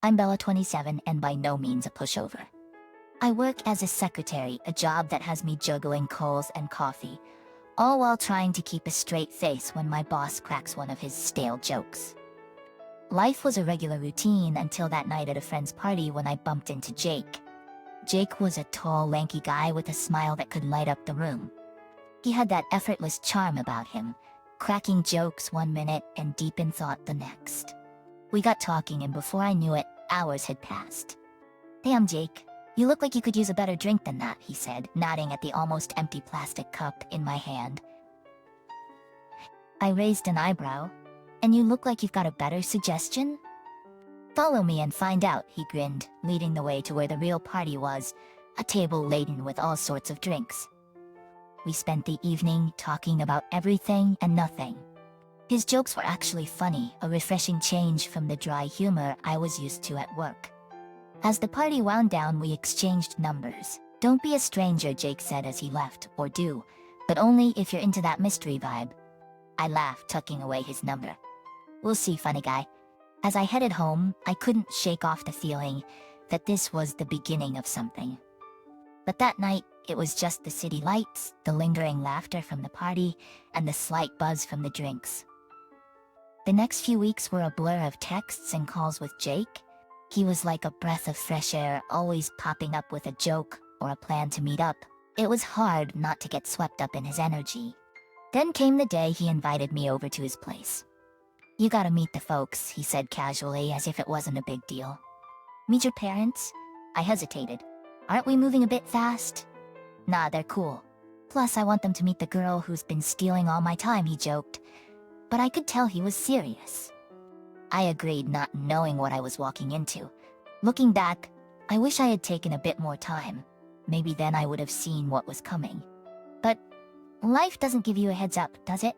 I'm Bella 27 and by no means a pushover. I work as a secretary, a job that has me juggling calls and coffee, all while trying to keep a straight face when my boss cracks one of his stale jokes. Life was a regular routine until that night at a friend's party when I bumped into Jake. Jake was a tall, lanky guy with a smile that could light up the room. He had that effortless charm about him, cracking jokes one minute and deep in thought the next. We got talking and before I knew it, hours had passed. "Damn, Jake, you look like you could use a better drink than that," he said, nodding at the almost empty plastic cup in my hand. I raised an eyebrow. "And you look like you've got a better suggestion?" "Follow me and find out," he grinned, leading the way to where the real party was, a table laden with all sorts of drinks. We spent the evening talking about everything and nothing. His jokes were actually funny, a refreshing change from the dry humor I was used to at work. As the party wound down, we exchanged numbers. "Don't be a stranger," Jake said as he left, "or do, but only if you're into that mystery vibe." I laughed, tucking away his number. "We'll see, funny guy." As I headed home, I couldn't shake off the feeling that this was the beginning of something. But that night, it was just the city lights, the lingering laughter from the party, and the slight buzz from the drinks. The next few weeks were a blur of texts and calls with Jake. He was like a breath of fresh air, always popping up with a joke or a plan to meet up. It was hard not to get swept up in his energy. Then came the day he invited me over to his place. "You gotta meet the folks," he said casually, as if it wasn't a big deal. "Meet your parents?" I hesitated. "Aren't we moving a bit fast?" "Nah, they're cool. Plus, I want them to meet the girl who's been stealing all my time," he joked. But I could tell he was serious. I agreed, not knowing what I was walking into. Looking back, I wish I had taken a bit more time. Maybe then I would have seen what was coming. But life doesn't give you a heads up, does it?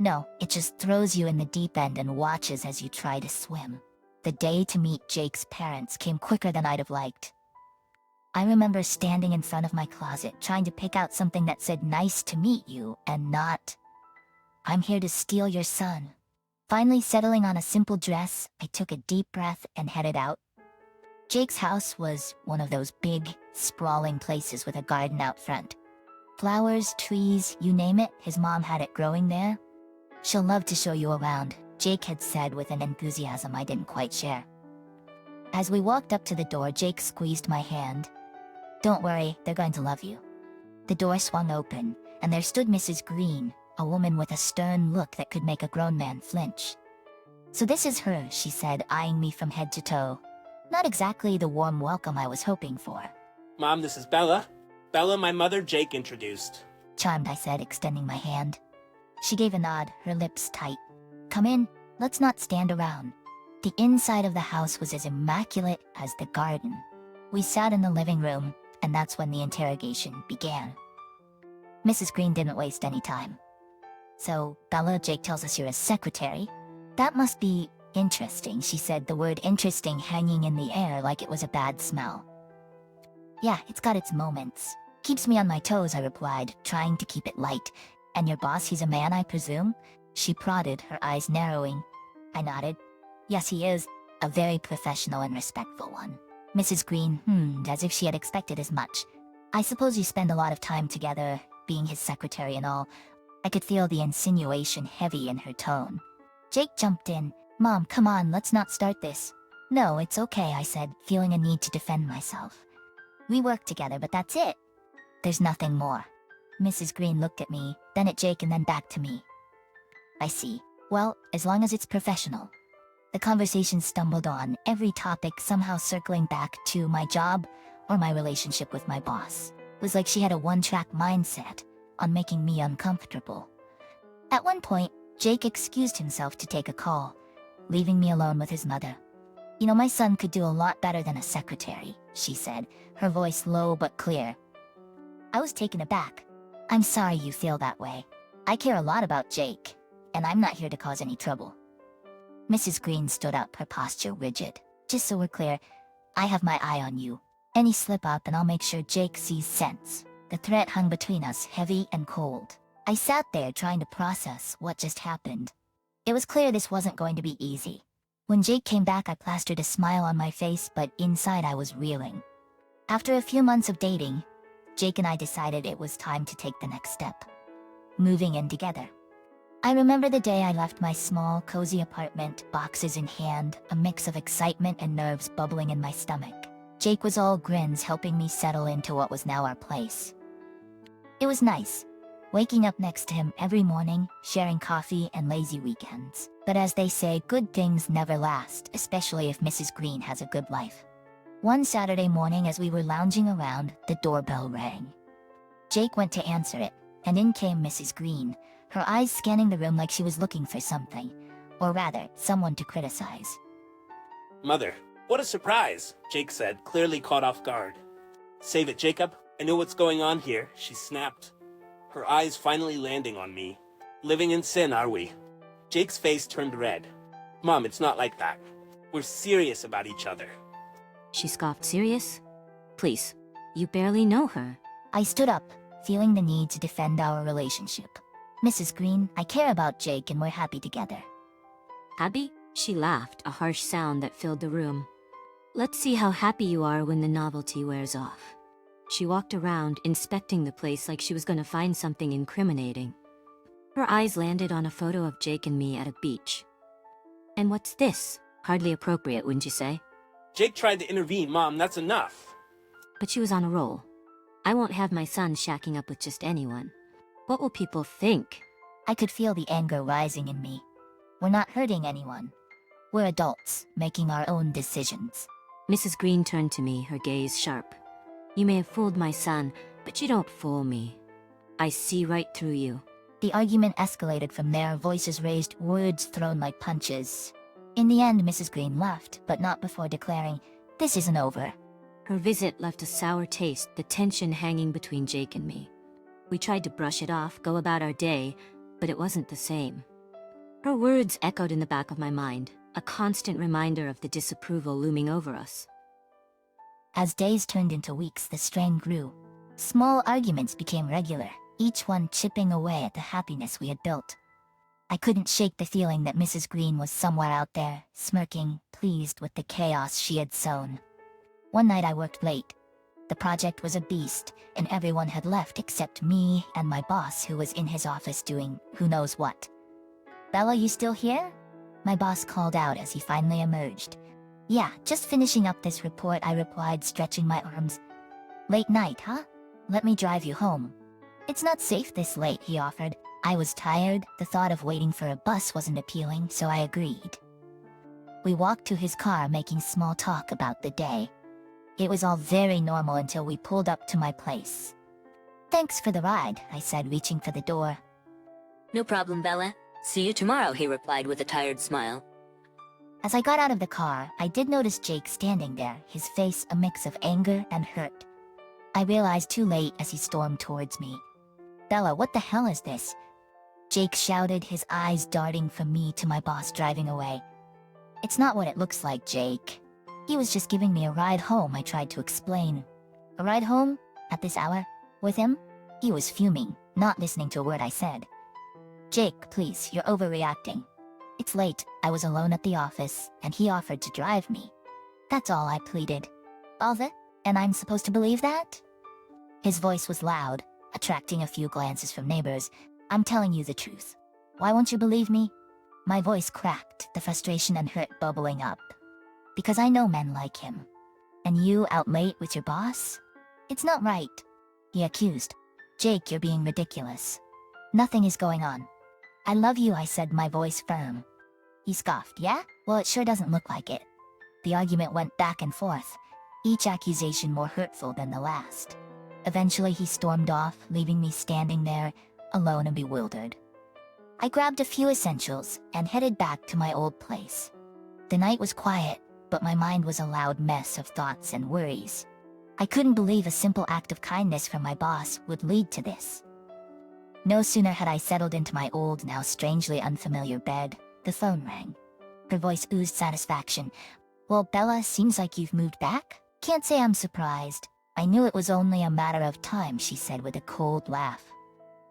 No, it just throws you in the deep end and watches as you try to swim. The day to meet Jake's parents came quicker than I'd have liked. I remember standing in front of my closet trying to pick out something that said "nice to meet you" and not "I'm here to steal your son." Finally settling on a simple dress, I took a deep breath and headed out. Jake's house was one of those big, sprawling places with a garden out front. Flowers, trees, you name it, his mom had it growing there. "She'll love to show you around," Jake had said with an enthusiasm I didn't quite share. As we walked up to the door, Jake squeezed my hand. "Don't worry, they're going to love you." The door swung open, and there stood Mrs. Green, a woman with a stern look that could make a grown man flinch. "So this is her," she said, eyeing me from head to toe. Not exactly the warm welcome I was hoping for. "Mom, this is Bella. Bella, my mother, Jake introduced." "Charmed," I said, extending my hand. She gave a nod, her lips tight. "Come in, let's not stand around." The inside of the house was as immaculate as the garden. We sat in the living room, and that's when the interrogation began. Mrs. Green didn't waste any time. "So, Bella, Jake tells us you're a secretary. That must be interesting," she said, the word interesting hanging in the air like it was a bad smell. "Yeah, it's got its moments. Keeps me on my toes," I replied, trying to keep it light. "And your boss, he's a man, I presume?" She prodded, her eyes narrowing. I nodded. "Yes, he is. A very professional and respectful one." Mrs. Green hummed as if she had expected as much. "I suppose you spend a lot of time together, being his secretary and all." I could feel the insinuation heavy in her tone. Jake jumped in. "Mom, come on, let's not start this." "No, it's okay," I said, feeling a need to defend myself. "We work together, but that's it. There's nothing more." Mrs. Green looked at me, then at Jake and then back to me. "I see. Well, as long as it's professional." The conversation stumbled on, every topic somehow circling back to my job or my relationship with my boss. It was like she had a one-track mindset on making me uncomfortable. At one point, Jake excused himself to take a call, leaving me alone with his mother. "You know, my son could do a lot better than a secretary," she said, her voice low but clear. I was taken aback. "I'm sorry you feel that way. I care a lot about Jake, and I'm not here to cause any trouble." Mrs. Green stood up, her posture rigid. "Just so we're clear, I have my eye on you. Any slip up and I'll make sure Jake sees sense." The threat hung between us, heavy and cold. I sat there trying to process what just happened. It was clear this wasn't going to be easy. When Jake came back, I plastered a smile on my face, but inside I was reeling. After a few months of dating, Jake and I decided it was time to take the next step. Moving in together. I remember the day I left my small, cozy apartment, boxes in hand, a mix of excitement and nerves bubbling in my stomach. Jake was all grins, helping me settle into what was now our place. It was nice, waking up next to him every morning, sharing coffee and lazy weekends. But as they say, good things never last, especially if Mrs. Green has a good life. One Saturday morning, as we were lounging around, the doorbell rang. Jake went to answer it, and in came Mrs. Green, her eyes scanning the room like she was looking for something, or rather, someone to criticize. Mother, what a surprise, Jake said, clearly caught off guard. Save it, Jacob. I know what's going on here, she snapped, her eyes finally landing on me. Living in sin, are we? Jake's face turned red. Mom, it's not like that. We're serious about each other. She scoffed. Serious? Please, you barely know her. I stood up, feeling the need to defend our relationship. Mrs. Green, I care about Jake and we're happy together. Happy? She laughed, a harsh sound that filled the room. Let's see how happy you are when the novelty wears off. She walked around, inspecting the place like she was going to find something incriminating. Her eyes landed on a photo of Jake and me at a beach. And what's this? Hardly appropriate, wouldn't you say? Jake tried to intervene, Mom, that's enough. But she was on a roll. I won't have my son shacking up with just anyone. What will people think? I could feel the anger rising in me. We're not hurting anyone. We're adults, making our own decisions. Mrs. Green turned to me, her gaze sharp. You may have fooled my son, but you don't fool me. I see right through you. The argument escalated from there, voices raised, words thrown like punches. In the end, Mrs. Green left, but not before declaring, "This isn't over." Her visit left a sour taste, the tension hanging between Jake and me. We tried to brush it off, go about our day, but it wasn't the same. Her words echoed in the back of my mind, a constant reminder of the disapproval looming over us. As days turned into weeks, the strain grew. Small arguments became regular, each one chipping away at the happiness we had built. I couldn't shake the feeling that Mrs. Green was somewhere out there, smirking, pleased with the chaos she had sown. One night I worked late. The project was a beast, and everyone had left except me and my boss, who was in his office doing who knows what. "Bella, you still here?" My boss called out as he finally emerged. "Yeah, just finishing up this report," I replied, stretching my arms. "Late night, huh? Let me drive you home." "It's not safe this late," he offered. I was tired, the thought of waiting for a bus wasn't appealing, so I agreed. We walked to his car, making small talk about the day. It was all very normal until we pulled up to my place. "Thanks for the ride," I said, reaching for the door. No problem, Bella. See you tomorrow, he replied with a tired smile. As I got out of the car, I did notice Jake standing there, his face a mix of anger and hurt. I realized too late as he stormed towards me. "Bella, what the hell is this?" Jake shouted, his eyes darting from me to my boss driving away. "It's not what it looks like, Jake. He was just giving me a ride home," I tried to explain. "A ride home? At this hour? With him?" He was fuming, not listening to a word I said. "Jake, please, you're overreacting. It's late, I was alone at the office, and he offered to drive me. That's all," I pleaded. "All that? And I'm supposed to believe that?" His voice was loud, attracting a few glances from neighbors. "I'm telling you the truth. Why won't you believe me?" My voice cracked, the frustration and hurt bubbling up. "Because I know men like him. And you out late with your boss? It's not right," he accused. "Jake, you're being ridiculous. Nothing is going on." "I love you," I said, my voice firm. He scoffed. "Yeah? Well, it sure doesn't look like it." The argument went back and forth, each accusation more hurtful than the last. Eventually he stormed off, leaving me standing there, alone and bewildered. I grabbed a few essentials and headed back to my old place. The night was quiet, but my mind was a loud mess of thoughts and worries. I couldn't believe a simple act of kindness from my boss would lead to this. No sooner had I settled into my old, now strangely unfamiliar bed, the phone rang. Her voice oozed satisfaction. "Well, Bella, seems like you've moved back? Can't say I'm surprised. I knew it was only a matter of time," she said with a cold laugh.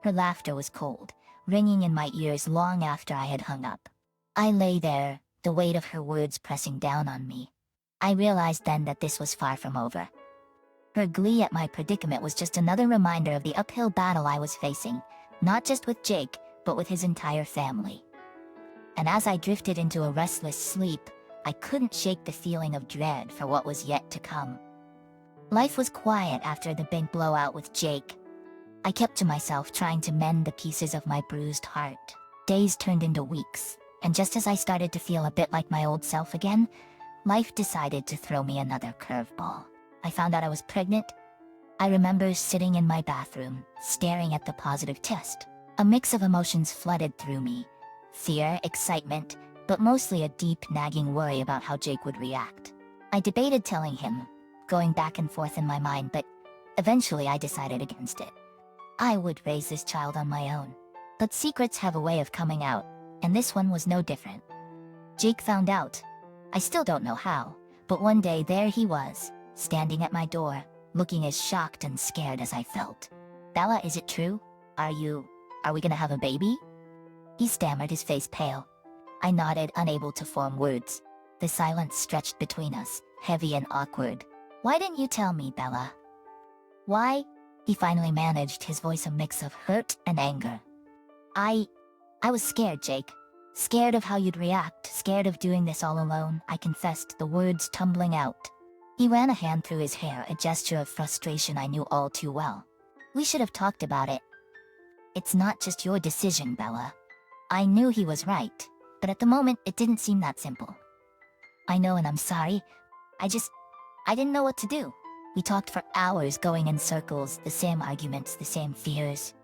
Her laughter was cold, ringing in my ears long after I had hung up. I lay there, the weight of her words pressing down on me. I realized then that this was far from over. Her glee at my predicament was just another reminder of the uphill battle I was facing, not just with Jake, but with his entire family. And as I drifted into a restless sleep, I couldn't shake the feeling of dread for what was yet to come. Life was quiet after the big blowout with Jake. I kept to myself, trying to mend the pieces of my bruised heart. Days turned into weeks, and just as I started to feel a bit like my old self again, life decided to throw me another curveball. I found out I was pregnant. I remember sitting in my bathroom, staring at the positive test. A mix of emotions flooded through me. Fear, excitement, but mostly a deep, nagging worry about how Jake would react. I debated telling him, going back and forth in my mind, but eventually I decided against it. I would raise this child on my own. But secrets have a way of coming out, and this one was no different. Jake found out. I still don't know how, but one day there he was, standing at my door, looking as shocked and scared as I felt. "Bella, is it true? Are we gonna have a baby?" He stammered, his face pale. I nodded, unable to form words. The silence stretched between us, heavy and awkward. "Why didn't you tell me, Bella?" "Why?" He finally managed, his voice a mix of hurt and anger. I was scared, Jake. Scared of how you'd react, scared of doing this all alone," I confessed, the words tumbling out. He ran a hand through his hair, a gesture of frustration I knew all too well. "We should have talked about it. It's not just your decision, Bella." I knew he was right, but at the moment it didn't seem that simple. "I know, and I'm sorry. I didn't know what to do." We talked for hours, going in circles, the same arguments, the same fears.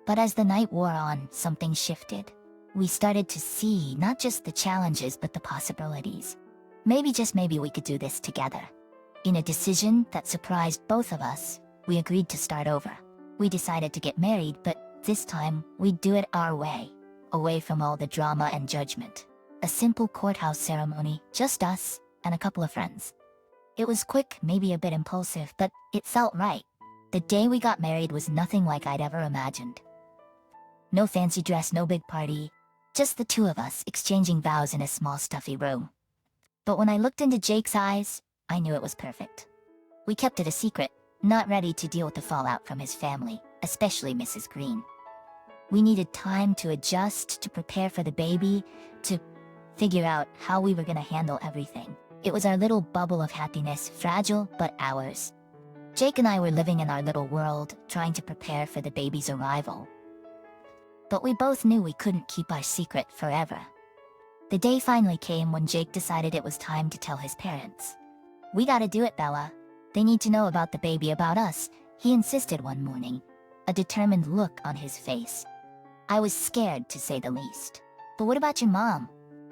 But as the night wore on, something shifted. We started to see not just the challenges, but the possibilities. Maybe, just maybe, we could do this together. In a decision that surprised both of us, we agreed to start over. We decided to get married, but this time we'd do it our way, away from all the drama and judgment. A simple courthouse ceremony, just us and a couple of friends. It was quick, maybe a bit impulsive, but it felt right. The day we got married was nothing like I'd ever imagined. No fancy dress, no big party, just the two of us exchanging vows in a small stuffy room. But when I looked into Jake's eyes, I knew it was perfect. We kept it a secret, not ready to deal with the fallout from his family, especially Mrs. Green. We needed time to adjust, to prepare for the baby, to figure out how we were gonna handle everything. It was our little bubble of happiness, fragile but ours. Jake and I were living in our little world, trying to prepare for the baby's arrival. But we both knew we couldn't keep our secret forever. The day finally came when Jake decided it was time to tell his parents. "We gotta do it, Bella. They need to know about the baby, about us," he insisted one morning, a determined look on his face. I was scared, to say the least. "But what about your mom?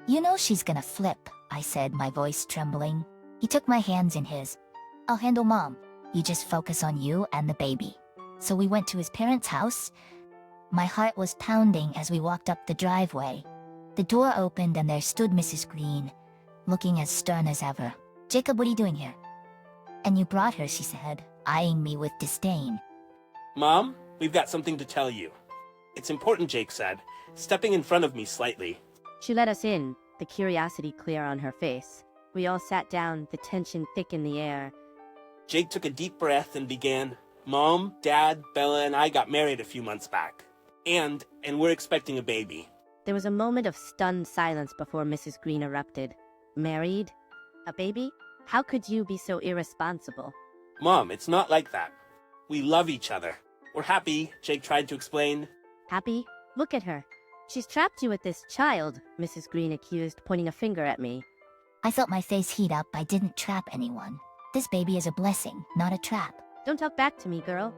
You know she's gonna flip," I said, my voice trembling. He took my hands in his. "I'll handle Mom. You just focus on you and the baby." So we went to his parents' house. My heart was pounding as we walked up the driveway. The door opened and there stood Mrs. Green, looking as stern as ever. "Jacob, what are you doing here?" "And you brought her," she said, eyeing me with disdain. Mom, we've got something to tell you. It's important, Jake said, stepping in front of me slightly. She let us in, the curiosity clear on her face. We all sat down, the tension thick in the air. Jake took a deep breath and began, "Mom, Dad, Bella, and I got married a few months back. And we're expecting a baby." There was a moment of stunned silence before Mrs. Green erupted. "Married? A baby? How could you be so irresponsible?" "Mom, it's not like that. We love each other. We're happy," Jake tried to explain. "Happy? Look at her. She's trapped you with this child," Mrs. Green accused, pointing a finger at me. I felt my face heat up. I didn't trap anyone. This baby is a blessing, not a trap. "Don't talk back to me, girl.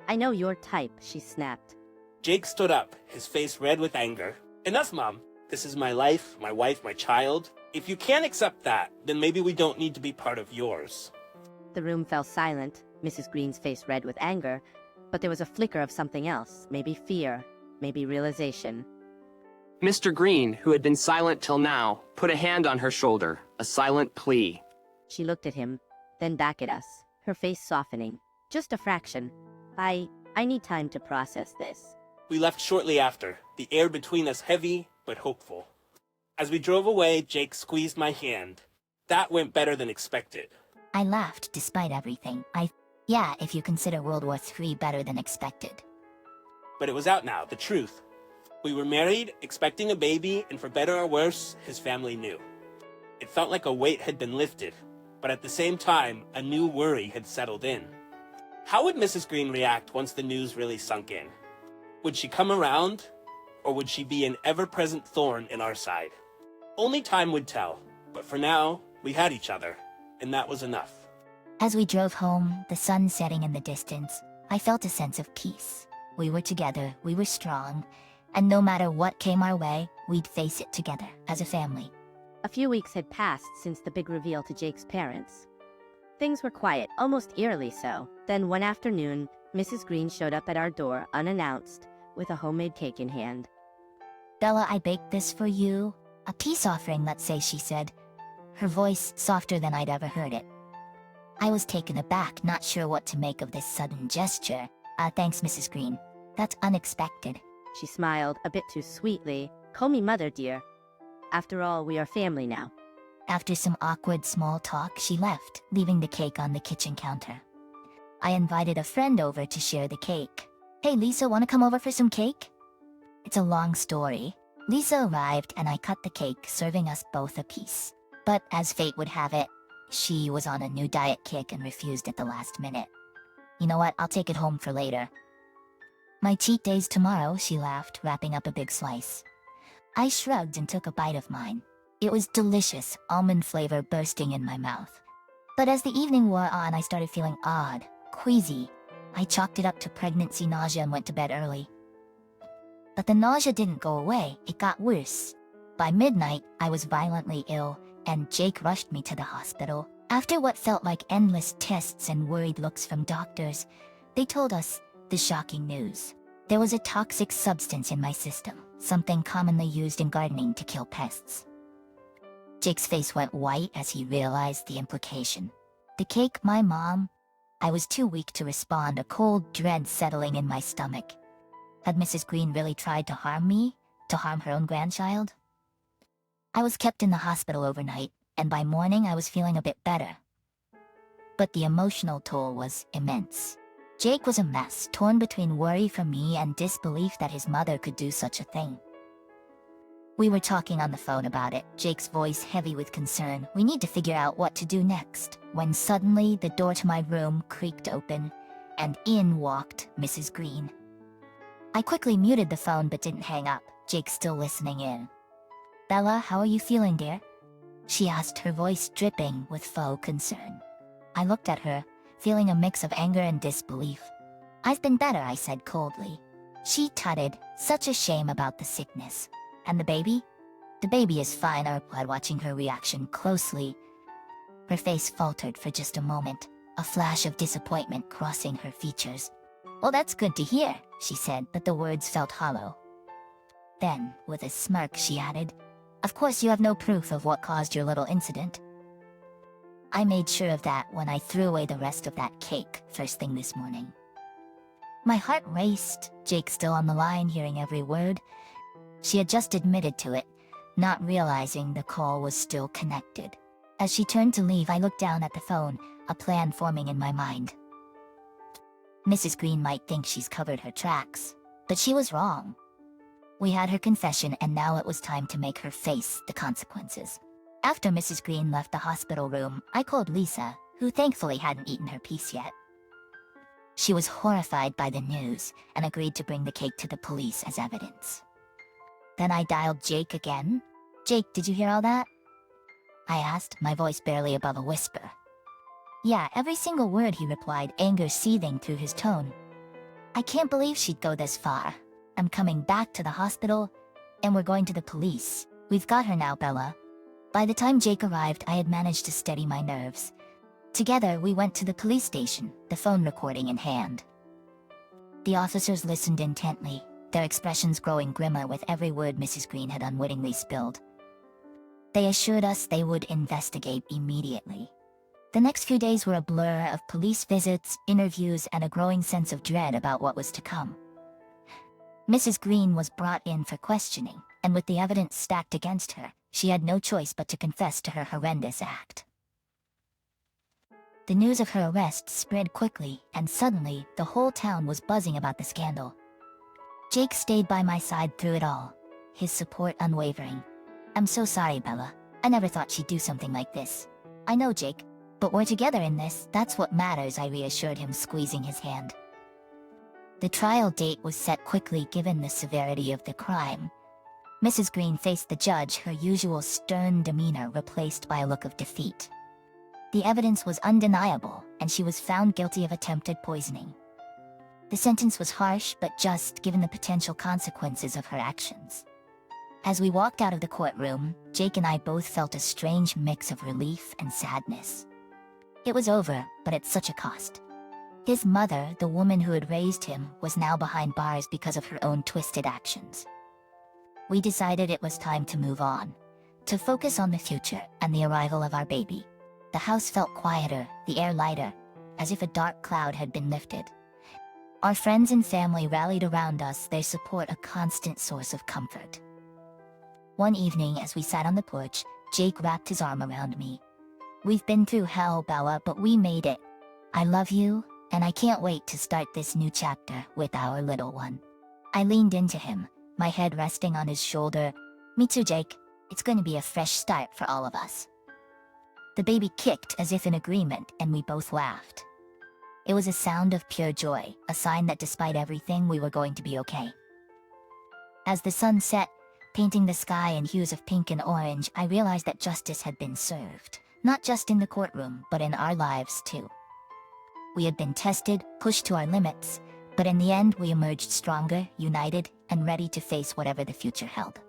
I know your type," she snapped. Jake stood up, his face red with anger. "Enough, Mom. This is my life, my wife, my child. If you can't accept that, then maybe we don't need to be part of yours." The room fell silent, Mrs. Green's face red with anger, but there was a flicker of something else, maybe fear, maybe realization. Mr. Green, who had been silent till now, put a hand on her shoulder, a silent plea. She looked at him, then back at us, her face softening. "Just a fraction. I need time to process this." We left shortly after, the air between us heavy but hopeful. As we drove away, Jake squeezed my hand. That went better than expected. I laughed despite everything. Yeah, if you consider World War III better than expected. But it was out now, the truth. We were married, expecting a baby, and for better or worse, his family knew. It felt like a weight had been lifted, but at the same time, a new worry had settled in. How would Mrs. Green react once the news really sunk in? Would she come around, or would she be an ever-present thorn in our side? Only time would tell, but for now, we had each other, and that was enough. As we drove home, the sun setting in the distance, I felt a sense of peace. We were together, we were strong, and no matter what came our way, we'd face it together as a family. A few weeks had passed since the big reveal to Jake's parents. Things were quiet, almost eerily so. Then one afternoon, Mrs. Green showed up at our door unannounced with a homemade cake in hand. Bella, I baked this for you. A peace offering, let's say, she said, her voice softer than I'd ever heard it. I was taken aback, not sure what to make of this sudden gesture. Thanks, Mrs. Green. That's unexpected. She smiled a bit too sweetly. Call me mother, dear. After all, we are family now. After some awkward small talk, she left, leaving the cake on the kitchen counter. I invited a friend over to share the cake. Hey, Lisa, want to come over for some cake? It's a long story. Lisa arrived and I cut the cake, serving us both a piece. But as fate would have it, she was on a new diet kick and refused at the last minute. You know what? I'll take it home for later. My cheat day's tomorrow, she laughed, wrapping up a big slice. I shrugged and took a bite of mine. It was delicious, almond flavor bursting in my mouth. But as the evening wore on, I started feeling odd, queasy. I chalked it up to pregnancy nausea and went to bed early. But the nausea didn't go away, it got worse. By midnight, I was violently ill, and Jake rushed me to the hospital. After what felt like endless tests and worried looks from doctors, they told us the shocking news. There was a toxic substance in my system, something commonly used in gardening to kill pests. Jake's face went white as he realized the implication. The cake, my mom. I was too weak to respond, a cold dread settling in my stomach. Had Mrs. Green really tried to harm me? To harm her own grandchild? I was kept in the hospital overnight, and by morning I was feeling a bit better. But the emotional toll was immense. Jake was a mess, torn between worry for me and disbelief that his mother could do such a thing. We were talking on the phone about it, Jake's voice heavy with concern. We need to figure out what to do next, when suddenly the door to my room creaked open, and in walked Mrs. Green. I quickly muted the phone but didn't hang up, Jake still listening in. Bella, how are you feeling, dear? She asked, her voice dripping with faux concern. I looked at her, feeling a mix of anger and disbelief. I've been better, I said coldly. She tutted, such a shame about the sickness. And the baby? The baby is fine, I replied, watching her reaction closely. Her face faltered for just a moment, a flash of disappointment crossing her features. Well, that's good to hear, she said, but the words felt hollow. Then, with a smirk, she added, of course you have no proof of what caused your little incident. I made sure of that when I threw away the rest of that cake first thing this morning. My heart raced, Jake still on the line, hearing every word. She had just admitted to it, not realizing the call was still connected. As she turned to leave, I looked down at the phone, a plan forming in my mind. Mrs. Green might think she's covered her tracks, but she was wrong. We had her confession, and now it was time to make her face the consequences. After Mrs. Green left the hospital room, I called Lisa, who thankfully hadn't eaten her piece yet. She was horrified by the news and agreed to bring the cake to the police as evidence. Then I dialed Jake again. Jake, did you hear all that? I asked, my voice barely above a whisper. Yeah, every single word, he replied, anger seething through his tone. I can't believe she'd go this far. I'm coming back to the hospital, and we're going to the police. We've got her now, Bella. By the time Jake arrived, I had managed to steady my nerves. Together, we went to the police station, the phone recording in hand. The officers listened intently, their expressions growing grimmer with every word Mrs. Green had unwittingly spilled. They assured us they would investigate immediately. The next few days were a blur of police visits, interviews, and a growing sense of dread about what was to come. Mrs. Green was brought in for questioning, and with the evidence stacked against her, She had no choice but to confess to her horrendous act. The news of her arrest spread quickly, and suddenly, the whole town was buzzing about the scandal. Jake stayed by my side through it all, his support unwavering. I'm so sorry, Bella. I never thought she'd do something like this. I know, Jake, but we're together in this, that's what matters, I reassured him, squeezing his hand. The trial date was set quickly given the severity of the crime. Mrs. Green faced the judge, her usual stern demeanor replaced by a look of defeat. The evidence was undeniable, and she was found guilty of attempted poisoning. The sentence was harsh but just, given the potential consequences of her actions. As we walked out of the courtroom, Jake and I both felt a strange mix of relief and sadness. It was over, but at such a cost. His mother, the woman who had raised him, was now behind bars because of her own twisted actions. We decided it was time to move on, to focus on the future and the arrival of our baby. The house felt quieter, the air lighter, as if a dark cloud had been lifted. Our friends and family rallied around us, their support a constant source of comfort. One evening, as we sat on the porch, Jake wrapped his arm around me. We've been through hell, Bella, but we made it. I love you, and I can't wait to start this new chapter with our little one. I leaned into him, my head resting on his shoulder. Me too, Jake. It's going to be a fresh start for all of us. The baby kicked as if in agreement, and we both laughed. It was a sound of pure joy, a sign that despite everything, we were going to be okay. As the sun set, painting the sky in hues of pink and orange, I realized that justice had been served, not just in the courtroom, but in our lives too. We had been tested, pushed to our limits, but in the end we emerged stronger, united, and ready to face whatever the future held.